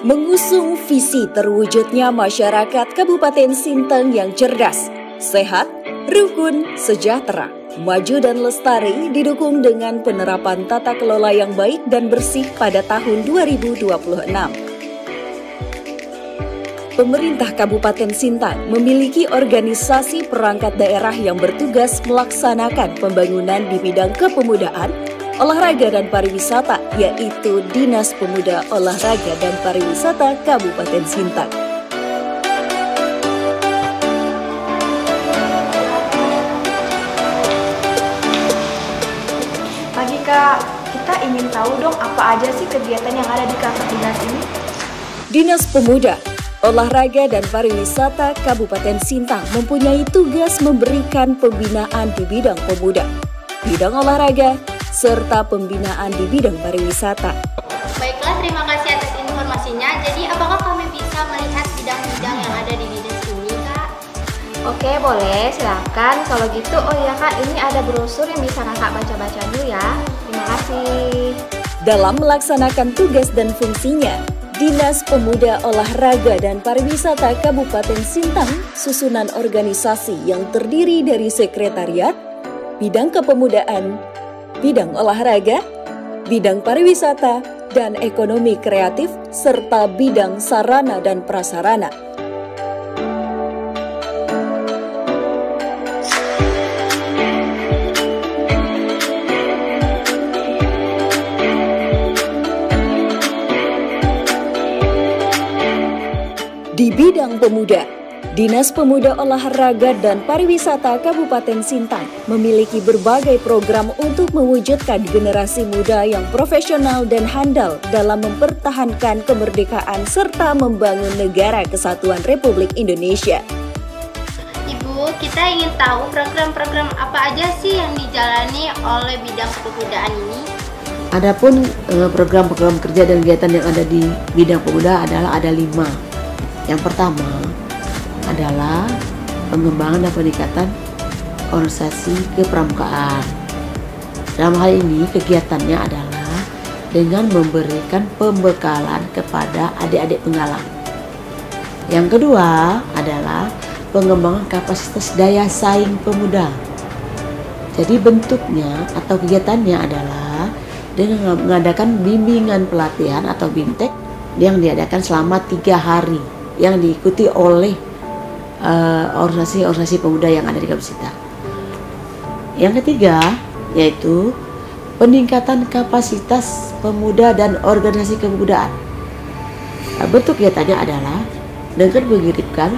Mengusung visi terwujudnya masyarakat Kabupaten Sintang yang cerdas, sehat, rukun, sejahtera, maju dan lestari didukung dengan penerapan tata kelola yang baik dan bersih pada tahun 2026. Pemerintah Kabupaten Sintang memiliki organisasi perangkat daerah yang bertugas melaksanakan pembangunan di bidang kepemudaan, olahraga dan pariwisata, yaitu Dinas Pemuda, Olahraga dan Pariwisata Kabupaten Sintang. Pagi Kak, kita ingin tahu dong apa aja sih kegiatan yang ada di kantor dinas ini? Dinas Pemuda, Olahraga dan Pariwisata Kabupaten Sintang mempunyai tugas memberikan pembinaan di bidang pemuda, bidang olahraga, serta pembinaan di bidang pariwisata. Baiklah, terima kasih atas informasinya. Jadi, apakah kami bisa melihat bidang-bidang yang ada di dinas ini, Kak? Oke, boleh, silakan. Kalau gitu, oh iya Kak, ini ada brosur yang bisa Kakak baca-baca dulu ya. Terima kasih. Dalam melaksanakan tugas dan fungsinya, Dinas Pemuda, Olahraga dan Pariwisata Kabupaten Sintang susunan organisasi yang terdiri dari sekretariat, bidang kepemudaan, bidang olahraga, bidang pariwisata, dan ekonomi kreatif, serta bidang sarana dan prasarana. Di bidang pemuda, Dinas Pemuda, Olahraga dan Pariwisata Kabupaten Sintang memiliki berbagai program untuk mewujudkan generasi muda yang profesional dan handal dalam mempertahankan kemerdekaan serta membangun negara kesatuan Republik Indonesia. Ibu, kita ingin tahu program-program apa aja sih yang dijalani oleh bidang kepemudaan ini? Adapun program-program kerja dan kegiatan yang ada di bidang pemuda adalah ada 5. Yang pertama adalah pengembangan dan peningkatan organisasi kepramukaan. Dalam hal ini kegiatannya adalah dengan memberikan pembekalan kepada adik-adik penggalang. Yang kedua adalah pengembangan kapasitas daya saing pemuda. Jadi bentuknya atau kegiatannya adalah dengan mengadakan bimbingan pelatihan atau BIMTEK yang diadakan selama 3 hari yang diikuti oleh organisasi-organisasi pemuda yang ada di Kabupaten Sintang. Yang ketiga yaitu peningkatan kapasitas pemuda dan organisasi kepemudaan. Bentuk kegiatannya adalah dengan mengirimkan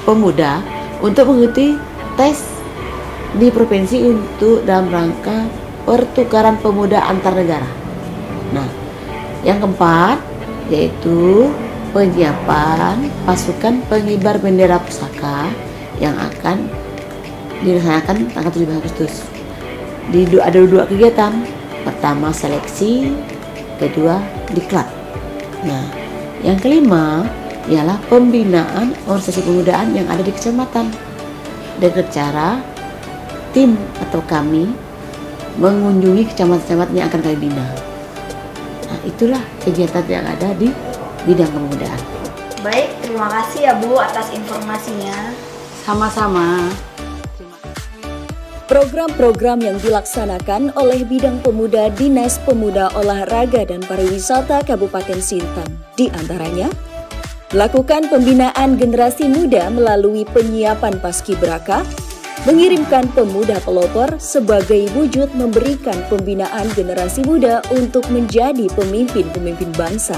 pemuda untuk mengikuti tes di provinsi untuk dalam rangka pertukaran pemuda antar negara. Nah, yang keempat yaitu penyiapan pasukan pengibar bendera pusaka yang akan dilaksanakan tanggal 17 Agustus. Ada 2 kegiatan. Pertama seleksi, kedua diklat. Nah, yang kelima ialah pembinaan organisasi pemudaan yang ada di kecamatan dengan cara tim atau kami mengunjungi kecamatan-kecamatan yang akan kami bina. Nah, itulah kegiatan yang ada di bidang kepemudaan. Baik, terima kasih ya Bu atas informasinya. Sama-sama. Program-program yang dilaksanakan oleh bidang pemuda Dinas Pemuda, Olahraga dan Pariwisata Kabupaten Sintang, di antaranya melakukan pembinaan generasi muda melalui penyiapan paskibraka, mengirimkan pemuda pelopor sebagai wujud memberikan pembinaan generasi muda untuk menjadi pemimpin-pemimpin bangsa.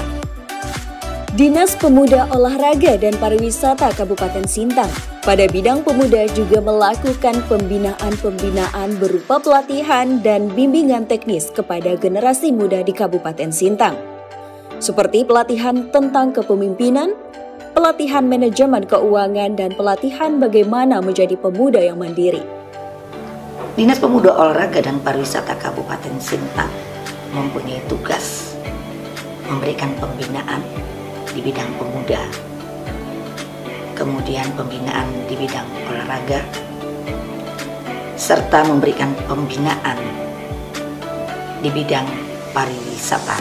Dinas Pemuda, Olahraga dan Pariwisata Kabupaten Sintang pada bidang pemuda juga melakukan pembinaan-pembinaan berupa pelatihan dan bimbingan teknis kepada generasi muda di Kabupaten Sintang, seperti pelatihan tentang kepemimpinan, pelatihan manajemen keuangan, dan pelatihan bagaimana menjadi pemuda yang mandiri. Dinas Pemuda, Olahraga dan Pariwisata Kabupaten Sintang mempunyai tugas memberikan pembinaan di bidang pemuda, kemudian pembinaan di bidang olahraga, serta memberikan pembinaan di bidang pariwisata.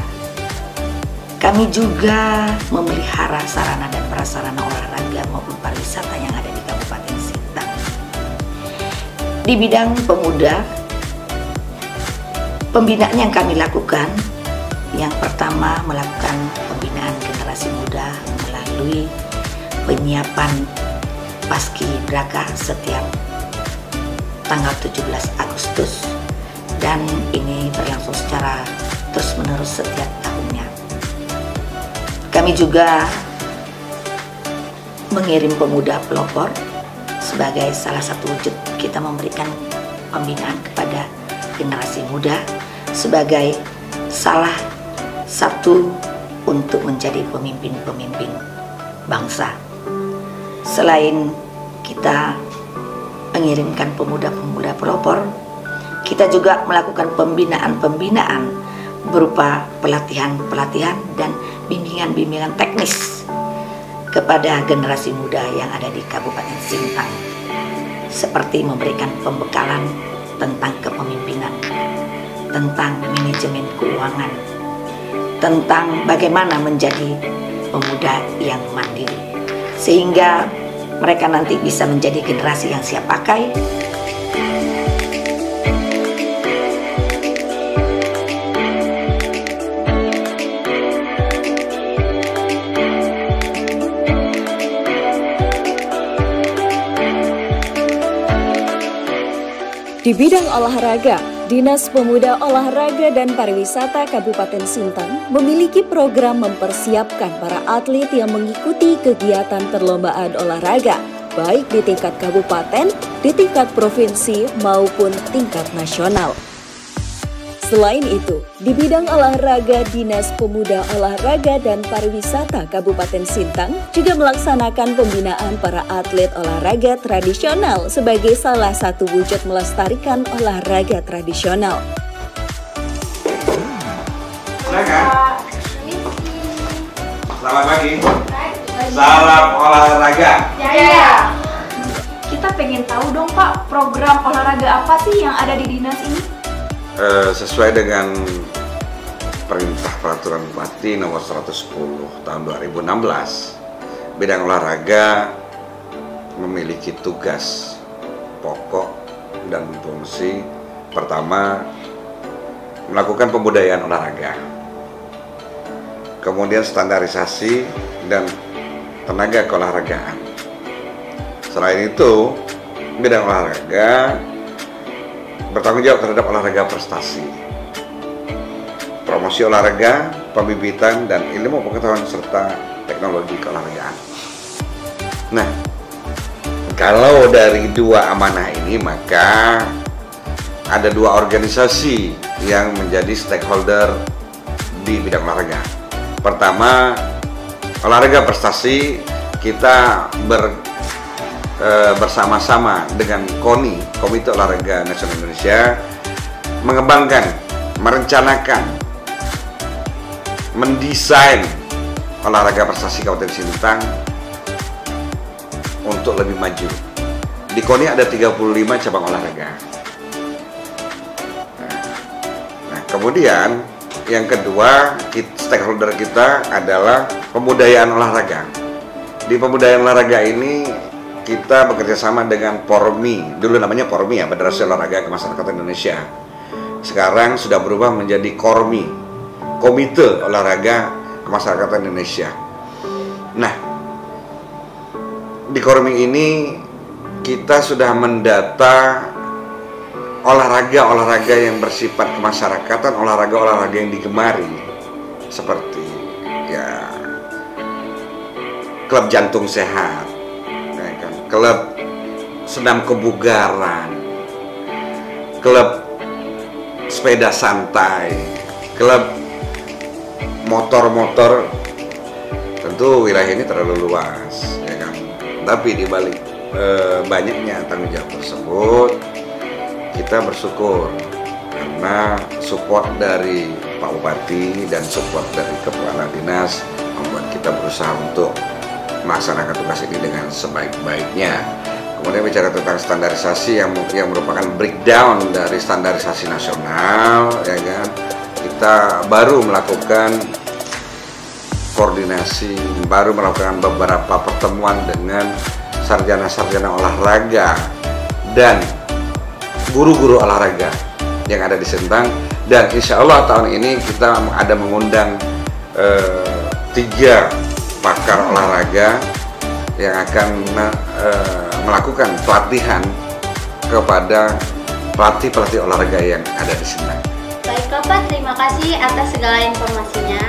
Kami juga memelihara sarana dan prasarana olahraga maupun pariwisata yang ada di Kabupaten Sintang. Di bidang pemuda, pembinaan yang kami lakukan, yang pertama melakukan pembinaan generasi muda melalui penyiapan paskibraka setiap tanggal 17 Agustus, dan ini berlangsung secara terus-menerus setiap tahunnya. Kami juga mengirim pemuda pelopor sebagai salah satu wujud kita memberikan pembinaan kepada generasi muda sebagai salah satu untuk menjadi pemimpin-pemimpin bangsa. Selain kita mengirimkan pemuda-pemuda pelopor, kita juga melakukan pembinaan-pembinaan berupa pelatihan-pelatihan dan bimbingan-bimbingan teknis kepada generasi muda yang ada di Kabupaten Sintang, seperti memberikan pembekalan tentang kepemimpinan, tentang manajemen keuangan, tentang bagaimana menjadi pemuda yang mandiri, sehingga mereka nanti bisa menjadi generasi yang siap pakai. Di bidang olahraga, Dinas Pemuda Olahraga dan Pariwisata Kabupaten Sintang memiliki program mempersiapkan para atlet yang mengikuti kegiatan perlombaan olahraga, baik di tingkat kabupaten, di tingkat provinsi, maupun tingkat nasional. Selain itu, di bidang olahraga, Dinas Pemuda Olahraga dan Pariwisata Kabupaten Sintang juga melaksanakan pembinaan para atlet olahraga tradisional sebagai salah satu wujud melestarikan olahraga tradisional. Silakan. Selamat pagi. Salam olahraga. Ya. Kita pengen tahu dong Pak, program olahraga apa sih yang ada di dinas ini? Sesuai dengan perintah peraturan Bupati nomor 110 tahun 2016, bidang olahraga memiliki tugas pokok dan fungsi. Pertama, melakukan pembudayaan olahraga, kemudian standarisasi dan tenaga keolahragaan. Selain itu, bidang olahraga bertanggung jawab terhadap olahraga prestasi, promosi olahraga, pembibitan, dan ilmu pengetahuan serta teknologi keolahragaan. Nah, kalau dari dua amanah ini, maka ada dua organisasi yang menjadi stakeholder di bidang olahraga. Pertama, olahraga prestasi, kita bersama-sama dengan KONI, Komite Olahraga Nasional Indonesia, mengembangkan, merencanakan, mendesain olahraga prestasi Kabupaten Sintang untuk lebih maju. Di KONI ada 35 cabang olahraga. Nah, kemudian yang kedua, stakeholder kita adalah pembudayaan olahraga. Di pembudayaan olahraga ini kita bekerja sama dengan PORMI, dulu namanya PORMI ya, Federasi Olahraga Kemasyarakatan Indonesia. Sekarang sudah berubah menjadi KORMI, Komite Olahraga Kemasyarakatan Indonesia. Nah, di KORMI ini kita sudah mendata olahraga-olahraga yang bersifat kemasyarakatan, olahraga-olahraga yang digemari, seperti ya klub jantung sehat, klub senam kebugaran, klub sepeda santai, klub motor-motor. Tentu wilayah ini terlalu luas, ya kan? Tapi di balik banyaknya tanggung jawab tersebut, kita bersyukur karena support dari Pak Bupati dan support dari Kepala Dinas membuat kita berusaha untuk melaksanakan tugas ini dengan sebaik-baiknya. Kemudian bicara tentang standarisasi yang merupakan breakdown dari standarisasi nasional, ya kan? Kita baru melakukan koordinasi, baru melakukan beberapa pertemuan dengan sarjana-sarjana olahraga dan guru-guru olahraga yang ada di Sintang. Dan insya Allah tahun ini kita ada mengundang 3 pakar olahraga yang akan melakukan pelatihan kepada pelatih-pelatih olahraga yang ada di Sintang. Baiklah Pak, terima kasih atas segala informasinya.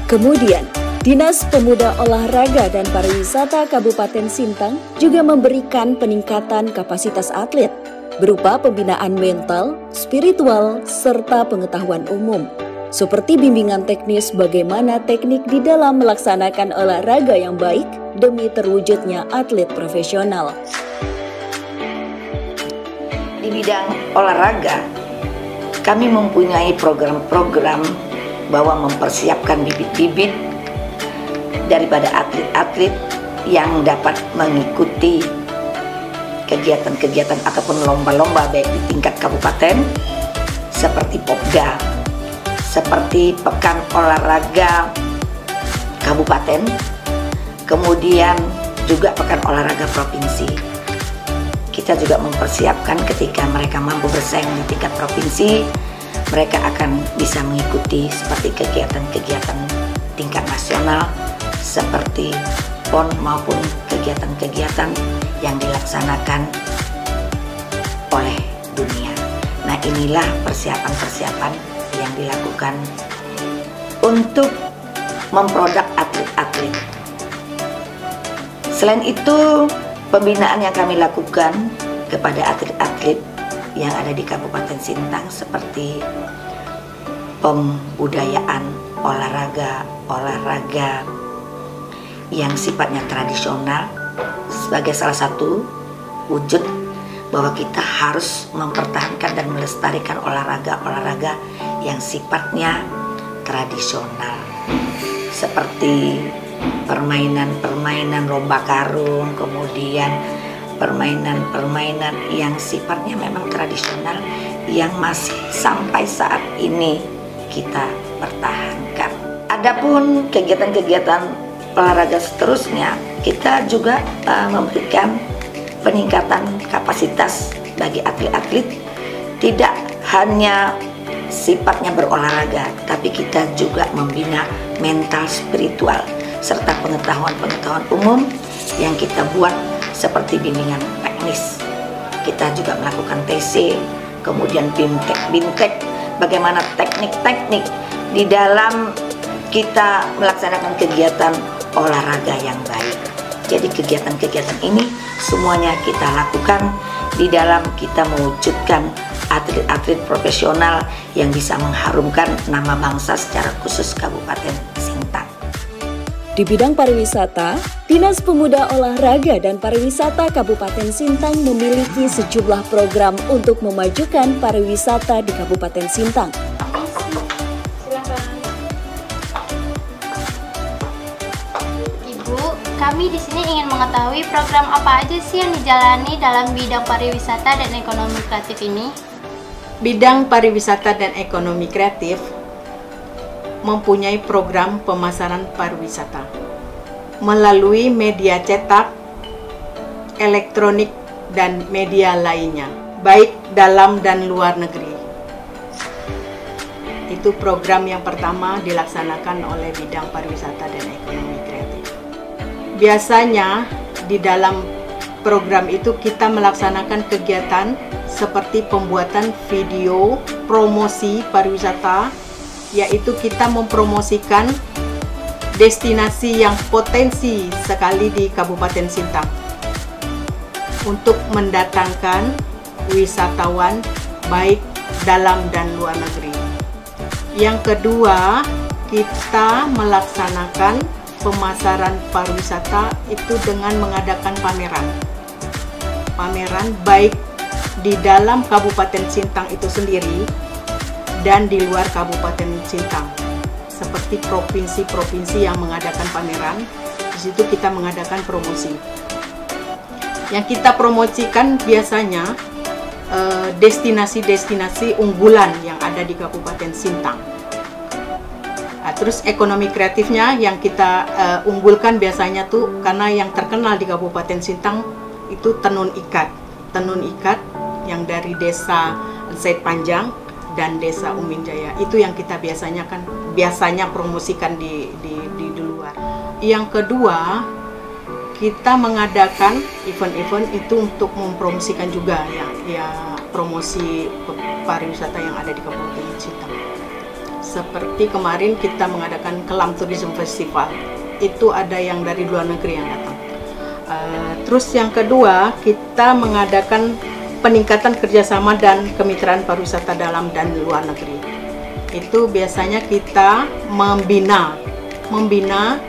Kemudian, Dinas Pemuda Olahraga dan Pariwisata Kabupaten Sintang juga memberikan peningkatan kapasitas atlet berupa pembinaan mental, spiritual, serta pengetahuan umum, seperti bimbingan teknis bagaimana teknik di dalam melaksanakan olahraga yang baik demi terwujudnya atlet profesional. Di bidang olahraga, kami mempunyai program-program bahwa mempersiapkan bibit-bibit daripada atlet-atlet yang dapat mengikuti kegiatan-kegiatan ataupun lomba-lomba baik di tingkat kabupaten seperti Popda, seperti Pekan Olahraga Kabupaten, kemudian juga Pekan Olahraga Provinsi. Kita juga mempersiapkan ketika mereka mampu bersaing di tingkat provinsi, mereka akan bisa mengikuti seperti kegiatan-kegiatan tingkat nasional seperti PON maupun kegiatan-kegiatan yang dilaksanakan oleh dunia. Nah, inilah persiapan-persiapan yang dilakukan untuk memproduk atlet-atlet. Selain itu, pembinaan yang kami lakukan kepada atlet-atlet yang ada di Kabupaten Sintang seperti pembudayaan olahraga yang sifatnya tradisional sebagai salah satu wujud bahwa kita harus mempertahankan dan melestarikan olahraga yang sifatnya tradisional seperti permainan lomba karung, kemudian permainan yang sifatnya memang tradisional yang masih sampai saat ini kita pertahankan. Adapun kegiatan-kegiatan olahraga seterusnya, kita juga memberikan peningkatan kapasitas bagi atlet-atlet, tidak hanya sifatnya berolahraga, tapi kita juga membina mental spiritual serta pengetahuan-pengetahuan umum yang kita buat seperti bimbingan teknis. Kita juga melakukan TC, kemudian BIMTEK, bagaimana teknik-teknik di dalam kita melaksanakan kegiatan olahraga yang baik. Jadi kegiatan-kegiatan ini semuanya kita lakukan di dalam kita mewujudkan atlet-atlet profesional yang bisa mengharumkan nama bangsa secara khusus Kabupaten Sintang. Di bidang pariwisata, Dinas Pemuda Olahraga dan Pariwisata Kabupaten Sintang memiliki sejumlah program untuk memajukan pariwisata di Kabupaten Sintang. Ibu, kami di sini ingin mengetahui program apa aja sih yang dijalani dalam bidang pariwisata dan ekonomi kreatif ini? Bidang pariwisata dan ekonomi kreatif mempunyai program pemasaran pariwisata melalui media cetak, elektronik, dan media lainnya, baik dalam dan luar negeri. Itu program yang pertama dilaksanakan oleh bidang pariwisata dan ekonomi kreatif. Biasanya di dalam program itu kita melaksanakan kegiatan seperti pembuatan video promosi pariwisata, yaitu kita mempromosikan destinasi yang potensi sekali di Kabupaten Sintang untuk mendatangkan wisatawan baik dalam dan luar negeri. Yang kedua, kita melaksanakan pemasaran pariwisata itu dengan mengadakan pameran baik di dalam Kabupaten Sintang itu sendiri dan di luar Kabupaten Sintang, seperti provinsi-provinsi yang mengadakan pameran. Di situ kita mengadakan promosi. Yang kita promosikan biasanya destinasi-destinasi unggulan yang ada di Kabupaten Sintang. Terus ekonomi kreatifnya yang kita unggulkan biasanya tuh, karena yang terkenal di Kabupaten Sintang itu tenun ikat. Tenun ikat yang dari desa Said Panjang dan desa Umin Jaya. Itu yang kita biasanya promosikan di luar. Yang kedua, kita mengadakan event-event itu untuk mempromosikan juga ya promosi pariwisata yang ada di Kabupaten Sintang. Seperti kemarin kita mengadakan Kelam Tourism Festival, itu ada yang dari luar negeri yang datang. Terus yang kedua, kita mengadakan peningkatan kerjasama dan kemitraan pariwisata dalam dan luar negeri. Itu biasanya kita membina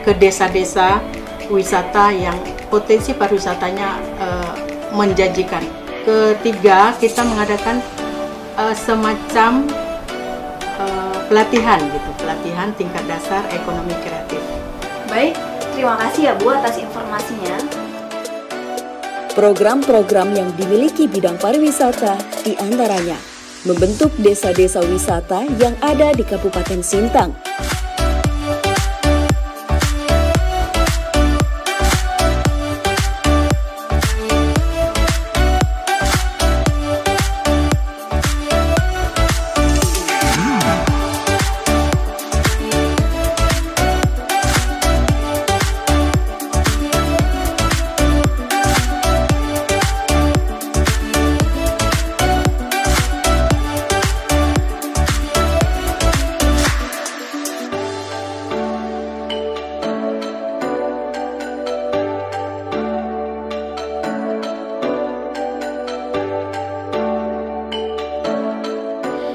ke desa-desa wisata yang potensi pariwisatanya menjanjikan. Ketiga, kita mengadakan semacam pelatihan tingkat dasar ekonomi kreatif. Baik, terima kasih ya Bu atas informasinya. Program-program yang dimiliki bidang pariwisata diantaranya membentuk desa-desa wisata yang ada di Kabupaten Sintang,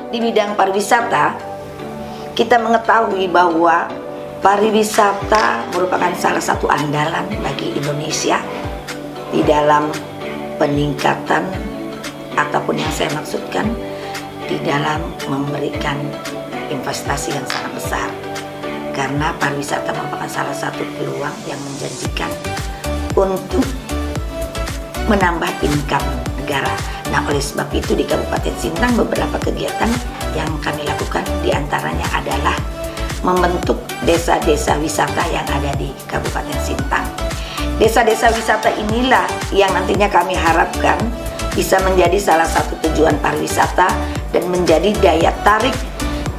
di bidang pariwisata, kita mengetahui bahwa pariwisata merupakan salah satu andalan bagi Indonesia di dalam peningkatan ataupun yang saya maksudkan di dalam memberikan investasi yang sangat besar, karena pariwisata merupakan salah satu peluang yang menjanjikan untuk menambah income negara. Nah, oleh sebab itu di Kabupaten Sintang beberapa kegiatan yang kami lakukan diantaranya adalah membentuk desa-desa wisata yang ada di Kabupaten Sintang. Desa-desa wisata inilah yang nantinya kami harapkan bisa menjadi salah satu tujuan pariwisata dan menjadi daya tarik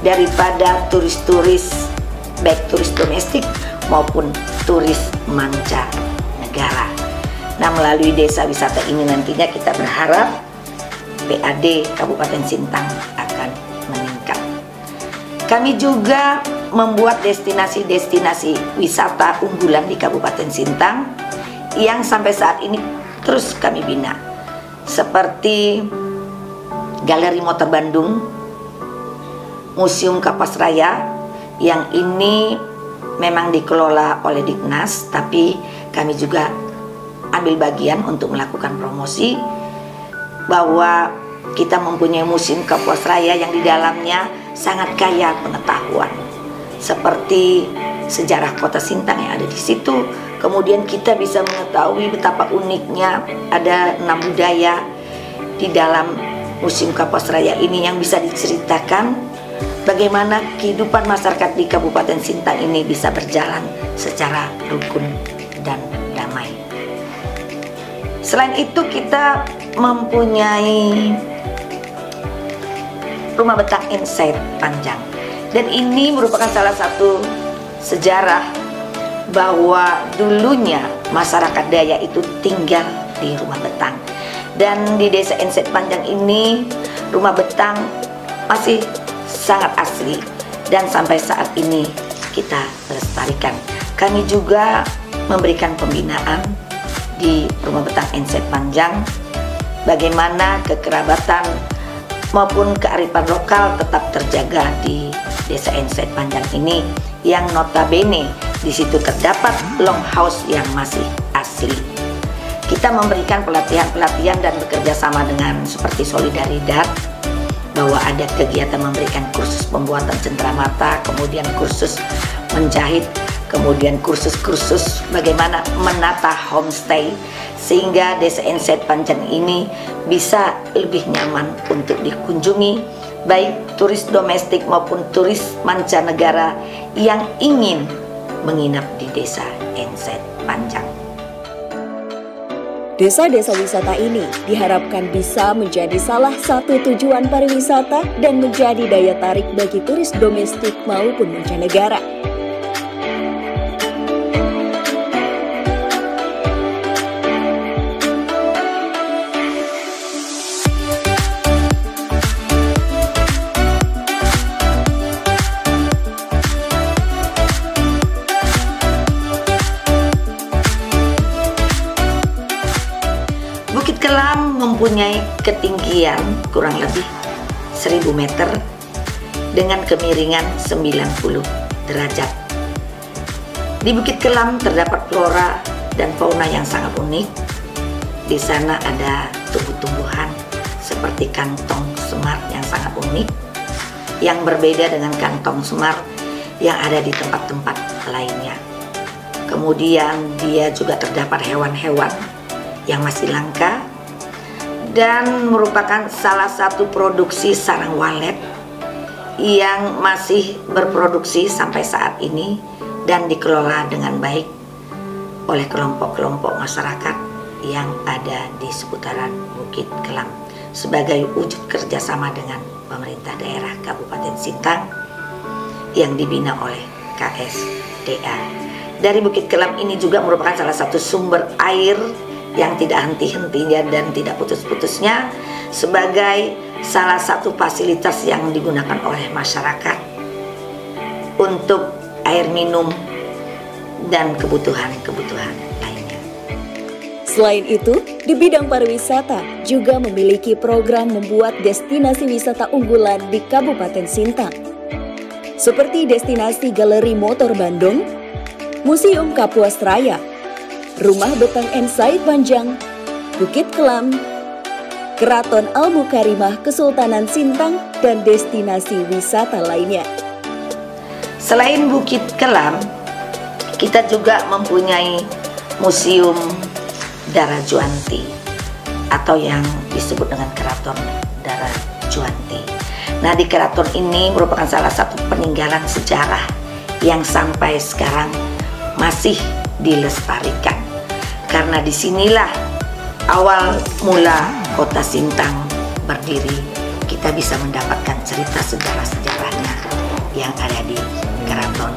daripada turis-turis, baik turis domestik maupun turis mancanegara. Nah, melalui desa wisata ini nantinya kita berharap PAD Kabupaten Sintang akan meningkat. Kami juga membuat destinasi-destinasi wisata unggulan di Kabupaten Sintang yang sampai saat ini terus kami bina, seperti Galeri Motor Bandung, Museum Kapas Raya, yang ini memang dikelola oleh Dignas, tapi kami juga ambil bagian untuk melakukan promosi bahwa kita mempunyai Museum Kapuas Raya yang di dalamnya sangat kaya pengetahuan, seperti sejarah kota Sintang yang ada di situ. Kemudian kita bisa mengetahui betapa uniknya ada 6 budaya di dalam Museum Kapuas Raya ini yang bisa diceritakan bagaimana kehidupan masyarakat di Kabupaten Sintang ini bisa berjalan secara rukun dan damai. Selain itu kita mempunyai Rumah Betang Said Panjang, dan ini merupakan salah satu sejarah bahwa dulunya masyarakat Dayak itu tinggal di rumah betang, dan di desa Said Panjang ini rumah betang masih sangat asli dan sampai saat ini kita lestarikan. Kami juga memberikan pembinaan di Rumah Betang Said Panjang, bagaimana kekerabatan maupun kearifan lokal tetap terjaga di desa Said Panjang ini, yang notabene di situ terdapat longhouse yang masih asli. Kita memberikan pelatihan-pelatihan dan bekerja sama dengan seperti Solidaridad, bahwa ada kegiatan memberikan kursus pembuatan cenderamata, kemudian kursus menjahit kemudian kursus-kursus bagaimana menata homestay sehingga Desa Insight Panjang ini bisa lebih nyaman untuk dikunjungi baik turis domestik maupun turis mancanegara yang ingin menginap di Desa Insight Panjang. Desa-desa wisata ini diharapkan bisa menjadi salah satu tujuan pariwisata dan menjadi daya tarik bagi turis domestik maupun mancanegara. Bukit Kelam mempunyai ketinggian kurang lebih 1000 meter dengan kemiringan 90 derajat. Di Bukit Kelam terdapat flora dan fauna yang sangat unik. Di sana ada tumbuh-tumbuhan seperti kantong semar yang sangat unik, yang berbeda dengan kantong semar yang ada di tempat-tempat lainnya. Kemudian dia juga terdapat hewan-hewan yang masih langka dan merupakan salah satu produksi sarang walet yang masih berproduksi sampai saat ini dan dikelola dengan baik oleh kelompok-kelompok masyarakat yang ada di seputaran Bukit Kelam sebagai wujud kerjasama dengan pemerintah daerah Kabupaten Sintang yang dibina oleh KSDA. Dari Bukit Kelam ini juga merupakan salah satu sumber air yang tidak henti-hentinya dan tidak putus-putusnya sebagai salah satu fasilitas yang digunakan oleh masyarakat untuk air minum dan kebutuhan-kebutuhan lainnya. Selain itu, di bidang pariwisata juga memiliki program membuat destinasi wisata unggulan di Kabupaten Sintang, seperti destinasi Galeri Motor Bandung, Museum Kapuas Raya, Rumah Betang Insight Panjang, Bukit Kelam, Keraton Al-Mukarimah Kesultanan Sintang, dan destinasi wisata lainnya. Selain Bukit Kelam, kita juga mempunyai Museum Darajuanti atau yang disebut dengan Keraton Darajuanti. Nah, di keraton ini merupakan salah satu peninggalan sejarah yang sampai sekarang masih dilestarikan. Karena disinilah awal mula kota Sintang berdiri. Kita bisa mendapatkan cerita sejarah-sejarahnya yang ada di keraton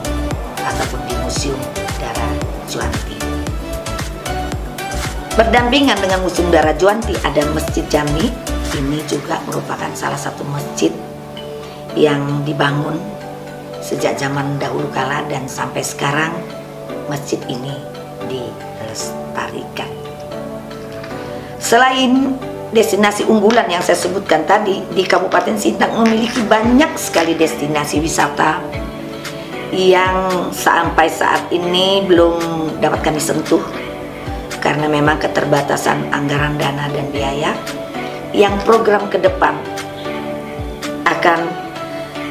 ataupun di Museum Darajuanti. Berdampingan dengan Museum Darajuanti ada Masjid Jami. Ini juga merupakan salah satu masjid yang dibangun sejak zaman dahulu kala dan sampai sekarang masjid ini dilestarikan. Selain destinasi unggulan yang saya sebutkan tadi, di Kabupaten Sintang memiliki banyak sekali destinasi wisata yang sampai saat ini belum dapat kami sentuh karena memang keterbatasan anggaran dana dan biaya. Yang program ke depan akan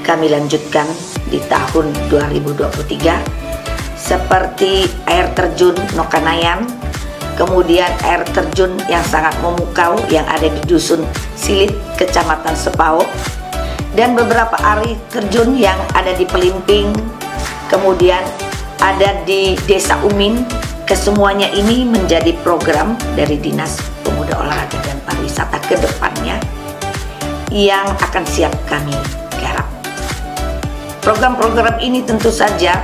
kami lanjutkan di tahun 2023 seperti air terjun Nokanayan, kemudian air terjun yang sangat memukau yang ada di Dusun Silit, Kecamatan Sepau, dan beberapa air terjun yang ada di Pelimping, kemudian ada di Desa Umin. Kesemuanya ini menjadi program dari Dinas Pemuda Olahraga dan Pariwisata ke depannya yang akan siap kami garap. Program-program ini tentu saja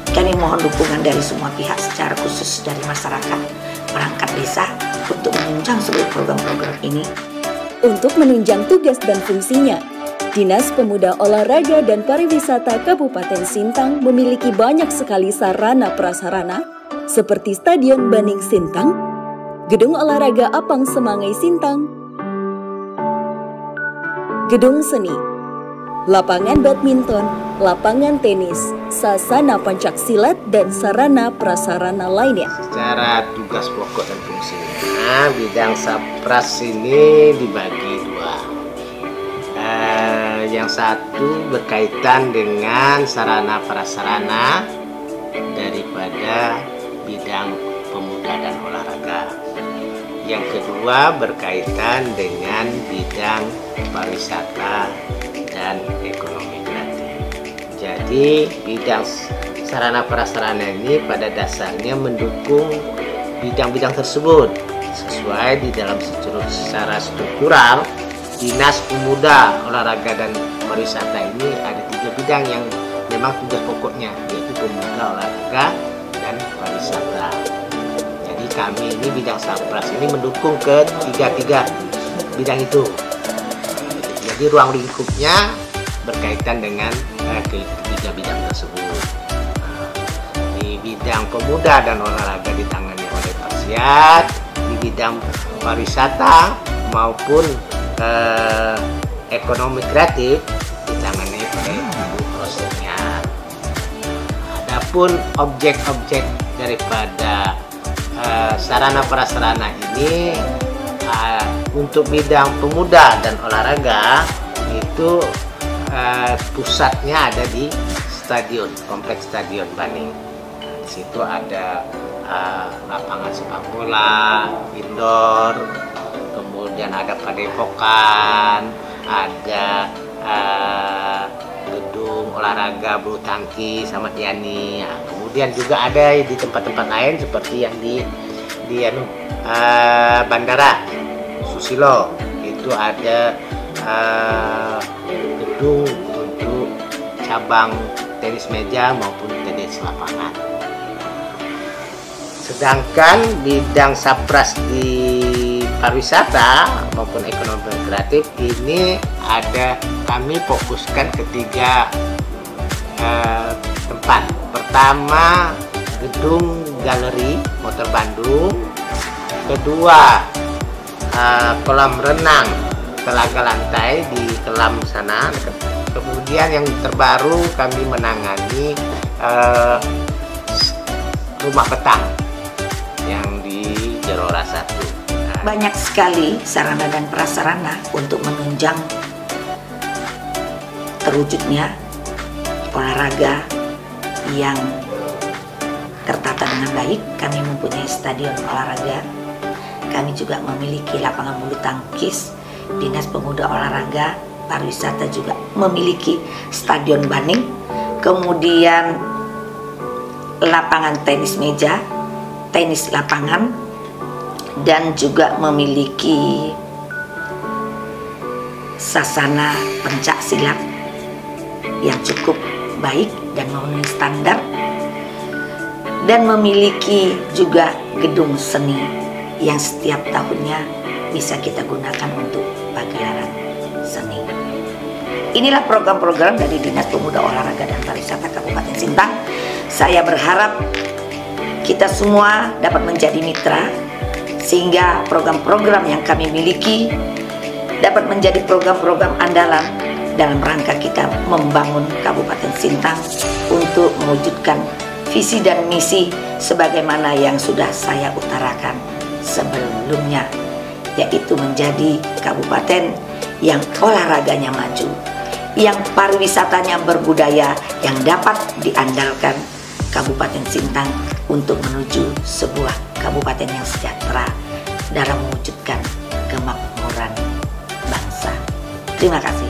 kami mohon dukungan dari semua pihak, secara khusus dari masyarakat perangkat desa untuk menunjang seluruh program-program ini. Untuk menunjang tugas dan fungsinya, Dinas Pemuda Olahraga dan Pariwisata Kabupaten Sintang memiliki banyak sekali sarana prasarana seperti Stadion Baning Sintang, Gedung Olahraga Apang Semangai Sintang, Gedung Seni, lapangan badminton, lapangan tenis, sasana pencaksilat, dan sarana prasarana lainnya. Secara tugas pokok dan fungsinya, bidang Sapras ini dibagi dua. Yang satu berkaitan dengan sarana prasarana dari pada bidang pemuda dan olahraga. Yang kedua berkaitan dengan bidang pariwisata dan ekonomi kreatif. Jadi bidang sarana prasarana ini pada dasarnya mendukung bidang-bidang tersebut sesuai di dalam secara struktural. Dinas Pemuda, Olahraga dan Pariwisata ini ada 3 bidang yang memang tugas pokoknya, yaitu pemuda, olahraga, dan pariwisata. Jadi kami ini bidang Sapras ini mendukung ke 3 bidang itu. Jadi ruang lingkupnya berkaitan dengan ketiga bidang tersebut. Di bidang pemuda dan olahraga ditangani oleh Pasiat, di bidang pariwisata maupun ekonomi kreatif ditangani oleh Ibu Rosnya. Adapun objek-objek daripada sarana prasarana ini untuk bidang pemuda dan olahraga itu pusatnya ada di stadion, kompleks Stadion Baning. Di situ ada lapangan sepak bola indoor, kemudian ada padepokan, ada gedung olahraga bulu tangkis sama tiani. Nah, kemudian juga ada di tempat-tempat lain seperti yang di Bandara Susilo, itu ada gedung untuk cabang tenis meja maupun tenis lapangan. Sedangkan bidang Sapras di pariwisata maupun ekonomi kreatif ini kami fokuskan ke 3 tempat. Pertama, gedung galeri motor Bandung. Kedua, kolam renang Telaga Lantai di Kelam sana. Kemudian yang terbaru kami menangani rumah petang yang di Jerora 1. Banyak sekali sarana dan prasarana untuk menunjang terwujudnya olahraga yang tertata dengan baik. Kami mempunyai stadion olahraga, kami juga memiliki lapangan bulu tangkis. Dinas Pemuda, Olahraga, Pariwisata juga memiliki Stadion Baning, kemudian lapangan tenis meja, tenis lapangan, dan juga memiliki sasana pencak silat yang cukup baik dan memenuhi standar, dan memiliki juga gedung seni yang setiap tahunnya bisa kita gunakan untuk pagelaran seni. Inilah program-program dari Dinas Pemuda, Olahraga dan Pariwisata Kabupaten Sintang. Saya berharap kita semua dapat menjadi mitra, sehingga program-program yang kami miliki dapat menjadi program-program andalan dalam rangka kita membangun Kabupaten Sintang untuk mewujudkan visi dan misi sebagaimana yang sudah saya utarakan sebelumnya, yaitu menjadi kabupaten yang olahraganya maju, yang pariwisatanya berbudaya, yang dapat diandalkan Kabupaten Sintang untuk menuju sebuah kabupaten yang sejahtera dalam mewujudkan kemakmuran bangsa. Terima kasih.